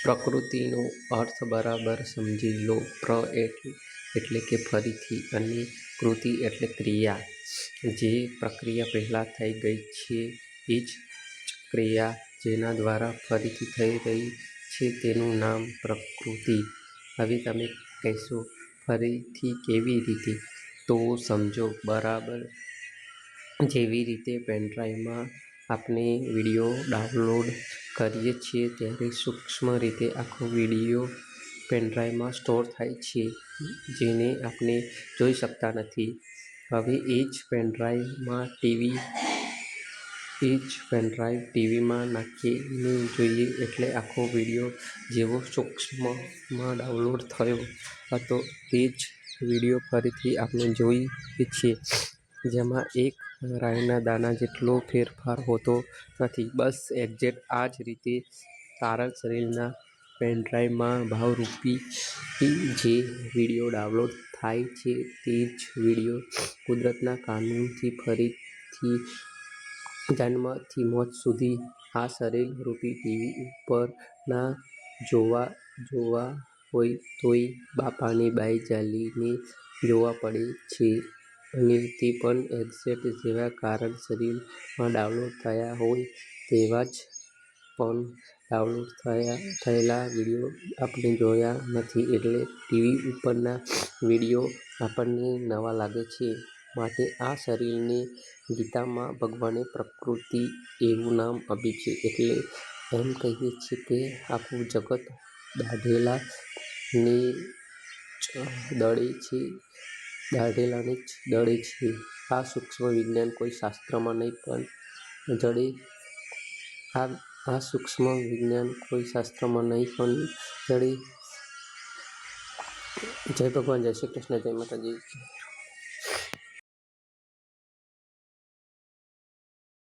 પ્રકૃતિનો અર્થ બરાબર સમજી લો. એટલે કે ફરીથી અને કૃતિ એટલે ક્રિયા. જે પ્રક્રિયા પહેલાં થઈ ગઈ છે એ જ ક્રિયા જેના દ્વારા ફરીથી થઈ રહી છે તેનું નામ પ્રકૃતિ. હવે તમે કહેશો, ફરીથી કેવી રીતે? તો સમજો બરાબર. જેવી રીતે પેનડ્રાઈવમાં આપણે વિડીયો ડાઉનલોડ કરીએ છીએ ત્યારે સૂક્ષ્મ રીતે આખો વિડીયો પેનડ્રાઈવમાં સ્ટોર થાય છે, જેને આપણે જોઈ શકતા નથી. હવે એ જ પેનડ્રાઈવ ટીવીમાં નાખીને જોઈએ એટલે આખો વિડીયો જેવો સૂક્ષ્મમાં ડાઉનલોડ થયો હતો તે જ વિડીયો ફરીથી આપણે જોઈએ છીએ, જેમાં એક રાઈના દાણા જેટલો ફેરફાર હોતો નથી. બસ એક્ઝેક્ટ આ જ રીતે તારક સરીલના પેનડ્રાઈવમાં ભાવરૂપી જે વિડીયો ડાઉનલોડ થાય છે તે જ વિડીયો કુદરતના કાનૂનથી ફરીથી જન્મથી મોત સુધી આ સરીલ રૂપી ટીવી ઉપર ના જોવા હોય તોય બાપાની બાઈ ચાલીને જોવા પડે છે. અને તે પણ એક્ઝેક્ટ જેવા તારક સરીલમાં ડાઉનલોડ થયા હોય તેવા જ. પણ ડાઉનલોડ થયેલા વિડીયો આપણે જોયા નથી એટલે ટીવી ઉપરના વિડીયો આપણને નવા લાગે છે. માટે આ સરીલને ગીતામાં ભગવાને પ્રકૃતિ એવું નામ આપ્યું છે. એટલે એમ કહીએ છીએ કે આખું જગત દાઢેલાને જ દળે છે. આ સૂક્ષ્મ વિજ્ઞાન કોઈ શાસ્ત્રમાં નહીં પણ જડે. જય ભગવાન, જય શ્રી કૃષ્ણ, જય માતાજી.